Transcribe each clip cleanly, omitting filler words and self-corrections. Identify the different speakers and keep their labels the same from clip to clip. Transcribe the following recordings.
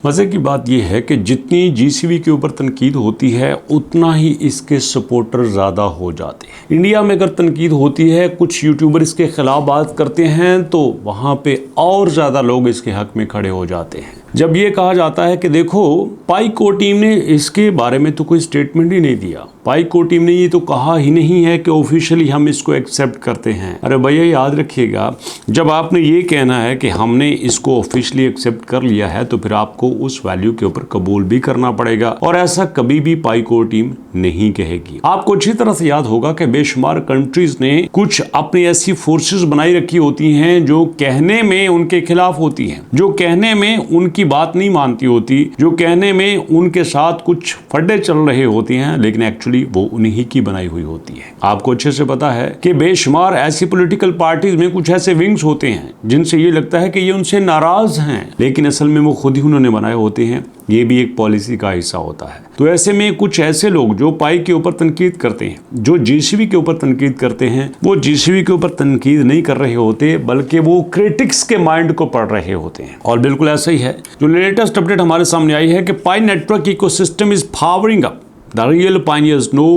Speaker 1: मजे की बात यह है कि जितनी जीसीबी के ऊपर तनकीद होती है उतना ही इसके सपोर्टर ज़्यादा हो जाते हैं। इंडिया में अगर तनकीद होती है, कुछ यूट्यूबर इसके खिलाफ बात करते हैं तो वहाँ पे और ज़्यादा लोग इसके हक में खड़े हो जाते हैं। जब ये कहा जाता है कि देखो पाइको टीम ने इसके बारे में तो कोई स्टेटमेंट ही नहीं दिया, पाइको टीम ने ये तो कहा ही नहीं है कि ऑफिशियली हम इसको एक्सेप्ट करते हैं। अरे भैया याद रखिएगा, जब आपने ये कहना है कि हमने इसको ऑफिशियली एक्सेप्ट कर लिया है तो फिर आपको उस वैल्यू के ऊपर कबूल भी करना पड़ेगा, और ऐसा कभी भी पाइको टीम नहीं कहेगी। आपको अच्छी तरह से याद होगा कि बेशुमार कंट्रीज ने कुछ अपनी ऐसी फोर्सेस बनाई रखी होती हैं जो कहने में उनके खिलाफ होती हैं, जो कहने में उनकी बात नहीं मानती होती, जो कहने में उनके साथ कुछ फड्डे चल रहे होते हैं, लेकिन एक्चुअली वो उन्हीं की बनाई हुई होती है। आपको अच्छे से पता है कि बेशुमार ऐसी पॉलिटिकल पार्टीज में कुछ ऐसे विंग्स होते हैं जिनसे ये लगता है कि ये उनसे नाराज हैं, लेकिन असल में वो खुद ही उन्होंने बनाए होते हैं। ये भी एक पॉलिसी का हिस्सा होता है। तो ऐसे में कुछ ऐसे लोग जो पाई के ऊपर तनकीद करते हैं, जो जीसीबी के ऊपर तनकीद करते हैं, वो जीसीबी के ऊपर तनकीद नहीं कर रहे होते, बल्कि वो क्रिटिक्स के माइंड को पढ़ रहे होते हैं। और बिल्कुल ऐसा ही है। जो लेटेस्ट अपडेट हमारे सामने आई है कि pi network ecosystem is powering up. The real pioneers know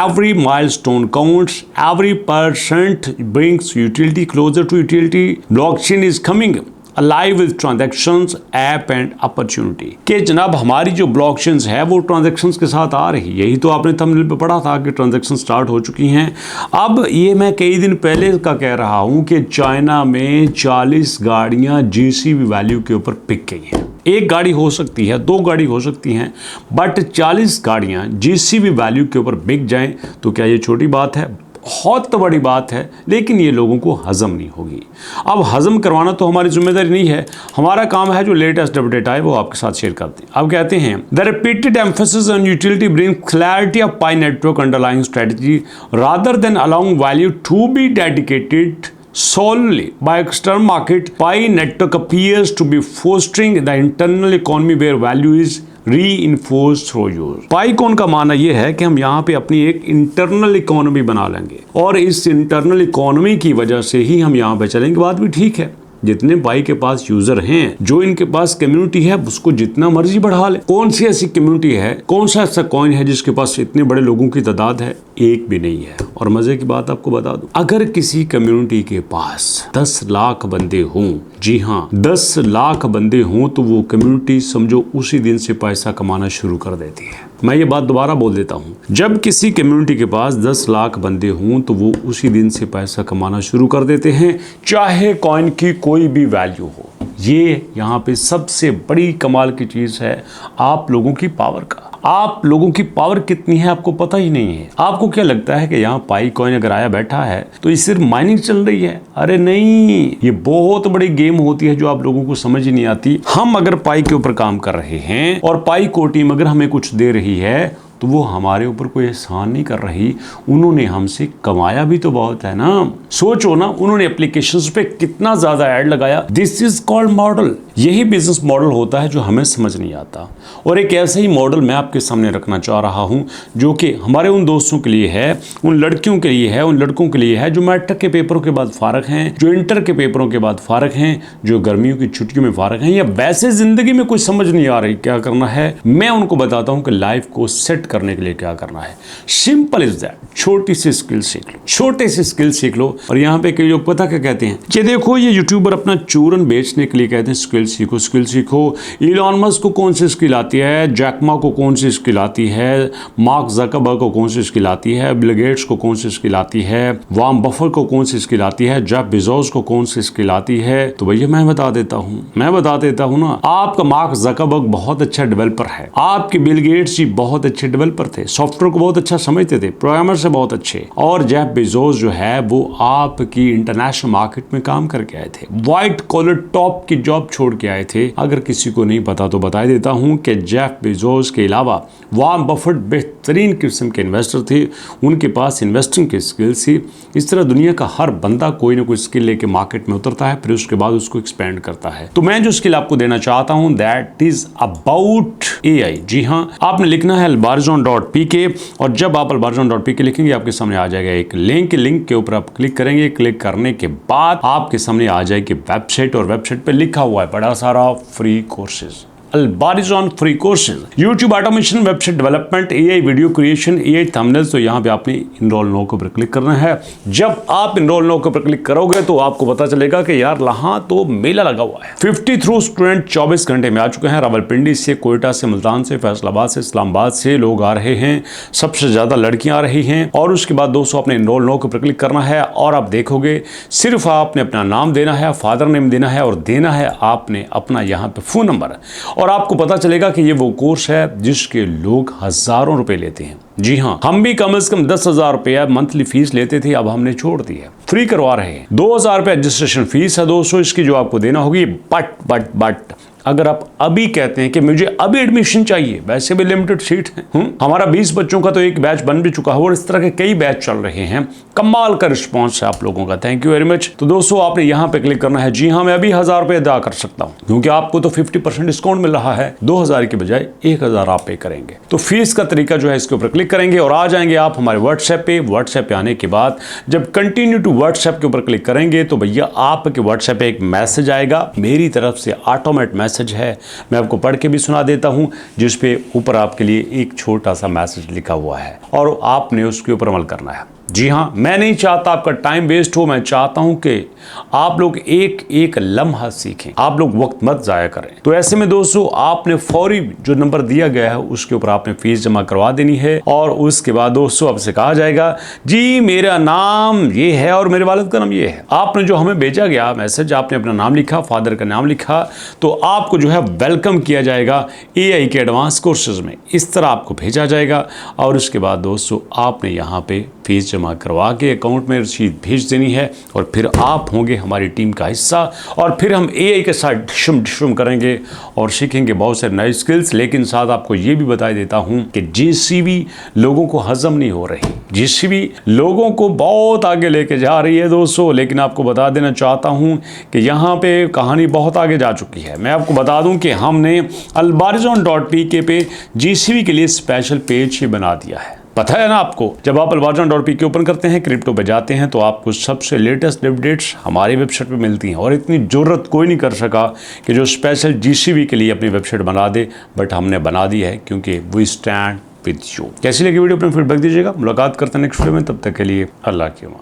Speaker 1: every milestone counts, every percent brings utility closer to utility. Blockchain is coming alive with transactions, app and opportunity. कि जनाब हमारी जो blockchains है वो ट्रांजैक्शंस के साथ आ रही, यही तो आपने थंबनेल पे पढ़ा था कि ट्रांजैक्शन स्टार्ट हो चुकी हैं। अब ये मैं कई दिन पहले का कह रहा हूँ कि चाइना में 40 गाड़ियाँ जीसीबी वैल्यू के ऊपर पिक गई हैं। एक गाड़ी हो सकती है, दो गाड़ी हो सकती हैं, बट 40 गाड़ियाँ जीसीबी वैल्यू के ऊपर बिक जाएं तो क्या ये छोटी बात है? बहुत बड़ी बात है, लेकिन ये लोगों को हजम नहीं होगी। अब हजम करवाना तो हमारी जिम्मेदारी नहीं है, हमारा काम है जो लेटेस्ट अपडेट आए वो आपके साथ शेयर करते हैं। अब कहते हैं the repeated emphasis on utility bring clarity of Pi network underlying strategy rather than allowing value to be dedicated solely by external market. Pi network appears to be fostering the internal economy where value is reinforced through use. पाईकॉन का माना यह है कि हम यहाँ पे अपनी एक इंटरनल इकोनॉमी बना लेंगे, और इस इंटरनल इकोनॉमी की वजह से ही हम यहाँ पे चलेंगे। बात भी ठीक है, जितने पाई के पास यूजर हैं, जो इनके पास कम्युनिटी है, उसको जितना मर्जी बढ़ा ले। कौन सी ऐसी कम्युनिटी है, कौन सा ऐसा कॉइन है जिसके पास इतने बड़े लोगों की तादाद है? एक भी नहीं है। और मजे की बात आपको बता दूं, अगर किसी कम्युनिटी के पास 10 लाख बंदे हों, जी हाँ 10 लाख बंदे हों, तो वो कम्युनिटी समझो उसी दिन से पैसा कमाना शुरू कर देती है। मैं ये बात दोबारा बोल देता हूँ, जब किसी कम्युनिटी के पास 10 लाख बंदे हों तो वो उसी दिन से पैसा कमाना शुरू कर देते हैं, चाहे कॉइन की कोई भी वैल्यू हो। ये यहाँ पे सबसे बड़ी कमाल की चीज़ है आप लोगों की पावर का। आप लोगों की पावर कितनी है आपको पता ही नहीं है। आपको क्या लगता है कि यहाँ पाई कॉइन अगर आया बैठा है तो ये सिर्फ माइनिंग चल रही है? अरे नहीं, ये बहुत बड़ी गेम होती है जो आप लोगों को समझ ही नहीं आती। हम अगर पाई के ऊपर काम कर रहे हैं और पाई को टीम अगर हमें कुछ दे रही है तो वो हमारे ऊपर कोई एहसान नहीं कर रही, उन्होंने हमसे कमाया भी तो बहुत है ना। सोचो ना, उन्होंने एप्लीकेशंस पे कितना ज्यादा ऐड लगाया। This is called model. यही बिजनेस मॉडल होता है जो हमें समझ नहीं आता। और एक ऐसा ही मॉडल मैं आपके सामने रखना चाह रहा हूँ जो कि हमारे उन दोस्तों के लिए है, उन लड़कियों के लिए है, उन लड़कों के लिए है जो मैट्रिक के पेपरों के बाद फारग हैं, जो इंटर के पेपरों के बाद फारग हैं, जो गर्मियों की छुट्टियों में फारग हैं, या वैसे जिंदगी में कुछ समझ नहीं आ रही क्या करना है। मैं उनको बताता हूँ कि लाइफ को सेट करने के लिए क्या करना है। Simple is that. छोटी सी स्किल सीख लो, छोटे से स्किल सीख लो। और यहाँ पे कई लोग पता क्या कहते हैं, ये देखो ये यूट्यूबर अपना चूरन बेचने के लिए कहते हैं स्किल सीखो, स्किल सीखो। इलॉन मस्क को कौन सी स्किल आती है, जैक मा को कौन सी स्किल आती है, मार्क ज़करबर्ग को कौन सी स्किल आती है, बिल गेट्स को कौन सी स्किल आती है, वॉरेन बफेट को कौन सी स्किल आती है, जेफ बेजोस को कौन सी स्किल आती है? तो भैया मैं बता देता हूँ ना। आपका मार्क ज़करबर्ग बहुत अच्छा डेवलपर है, आपके बिल गेट्स जी बहुत अच्छे डेवलपर थे, सॉफ्टवेयर को बहुत अच्छा समझते थे, प्रोग्रामर से बहुत अच्छे। और जेफ बेजोस जो है वो आपकी इंटरनेशनल मार्केट में काम करके आए थे, व्हाइट कॉलर टॉप की जॉब छोड़ के आए थे। अगर किसी को नहीं पता तो बता देता हूं कि जेफ बेजोस के अलावा वॉरेन बफेट बेहतरीन किस्म के इन्वेस्टर थे, उनके पास इन्वेस्टिंग की स्किल्स थी। इस तरह दुनिया का हर बंदा कोई ना कोई स्किल लेके मार्केट में उतरता है, फिर उसके बाद उसको एक्सपेंड करता है। तो मैं जो स्किल आपको देना चाहता हूं दैट इज अबाउट एआई। जी हाँ, आपने लिखना है albarzon.pk, और जब आप albarzon.pk लिखेंगे आपके सामने आ जाएगा एक लिंक के ऊपर आप क्लिक करेंगे। क्लिक करने के बाद आपके सामने आ जाएगी वेबसाइट, और वेबसाइट पे लिखा हुआ है बड़ा सारा फ्री कोर्सेज। अल्बारिजॉन free courses, YouTube automation, website development, AI video creation, AI thumbnails. तो यहाँ पे आपने इनरोल नाउ के ऊपर क्लिक करना है। जब आप इनरोल नाउ के ऊपर क्लिक करोगे तो आपको पता चलेगा कि यार यहाँ तो मेला लगा हुआ है। 50 थ्रू स्टूडेंट 24 घंटे में आ चुके हैं। रावलपिंडी से, कोयटा से, मुल्तान से, फैसलाबाद से, इस्लामाबाद से लोग आ रहे हैं। सबसे ज्यादा लड़कियां आ रही हैं। और उसके बाद दोस्तों आपने इनरोल नाउ के ऊपर क्लिक करना है और आप देखोगे सिर्फ आपने अपना नाम देना है, फादर नेम देना है और देना है आपने अपना यहाँ पे फोन नंबर। और आपको पता चलेगा कि ये वो कोर्स है जिसके लोग हजारों रुपए लेते हैं। जी हाँ, हम भी कम से कम 10,000 रुपया मंथली फीस लेते थे, अब हमने छोड़ दी है, फ्री करवा रहे हैं। 2,000 रुपया रजिस्ट्रेशन फीस है दोस्तों इसकी जो आपको देना होगी। बट अगर आप अभी कहते हैं कि मुझे अभी एडमिशन चाहिए, वैसे भी लिमिटेड सीट है, हमारा 20 बच्चों का तो एक बैच बन भी चुका है और इस तरह के कई बैच चल रहे हैं। कमाल का रिस्पॉन्स है आप लोगों का, थैंक यू वेरी मच। तो दोस्तों आपने यहाँ पे क्लिक करना है। जी हाँ, मैं अभी 1,000 रुपये अदा कर सकता हूँ क्योंकि आपको तो 50% डिस्काउंट मिल रहा है। 2,000 की बजाय 1,000 आप पे करेंगे। तो फीस का तरीका जो है इसके ऊपर क्लिक करेंगे और आ जाएंगे आप हमारे व्हाट्सएप पे। व्हाट्सएप पे आने के बाद जब कंटिन्यू टू व्हाट्सएप के ऊपर क्लिक करेंगे तो भैया आपके व्हाट्सएप पे एक मैसेज आएगा, मेरी तरफ से ऑटोमेट मैसेज है। मैं आपको पढ़ के भी सुना देता हूं, जिस पे ऊपर आपके लिए एक छोटा सा मैसेज लिखा हुआ है और आपने उसके ऊपर अमल करना है। जी हाँ, मैं नहीं चाहता आपका टाइम वेस्ट हो, मैं चाहता हूं कि आप लोग एक एक लम्हा सीखें, आप लोग वक्त मत जाया करें। तो ऐसे में दोस्तों आपने फौरी जो नंबर दिया गया है उसके ऊपर आपने फीस जमा करवा देनी है और उसके बाद दोस्तों आपसे कहा जाएगा जी मेरा नाम ये है और मेरे वालिद का नाम ये है। आपने जो हमें भेजा गया मैसेज, आपने अपना नाम लिखा, फादर का नाम लिखा, तो आपको जो है वेलकम किया जाएगा एआई के एडवांस कोर्सेज में। इस तरह आपको भेजा जाएगा और उसके बाद दोस्तों आपने यहाँ पे फीस जमा करवा के अकाउंट में रसीद भेज देनी है और फिर आप होंगे हमारी टीम का हिस्सा और फिर हम एआई के साथ डिशुम करेंगे और सीखेंगे बहुत सारे नए स्किल्स। लेकिन साथ आपको ये भी बता देता हूं कि जीसीबी लोगों को हजम नहीं हो रही, जीसीबी लोगों को बहुत आगे लेके जा रही है दोस्तों। लेकिन आपको बता देना चाहता हूं कि यहाँ पे कहानी बहुत आगे जा चुकी है। मैं आपको बता दूं कि हमने albarizon.pk पे जीसीबी के लिए स्पेशल पेज ही बना दिया है। पता है ना आपको, जब आप albarizon.pk ओपन करते हैं, क्रिप्टो पे जाते हैं तो आपको सबसे लेटेस्ट अपडेट्स हमारी वेबसाइट पे मिलती हैं। और इतनी जरूरत कोई नहीं कर सका कि जो स्पेशल जीसीबी के लिए अपनी वेबसाइट बना दे, बट हमने बना दी है क्योंकि वी स्टैंड विद यू। कैसी लगी वीडियो, अपने फीडबैक दीजिएगा। मुलाकात करते हैं नेक्स्ट वीडियो में, तब तक के लिए अल्लाह की अमान।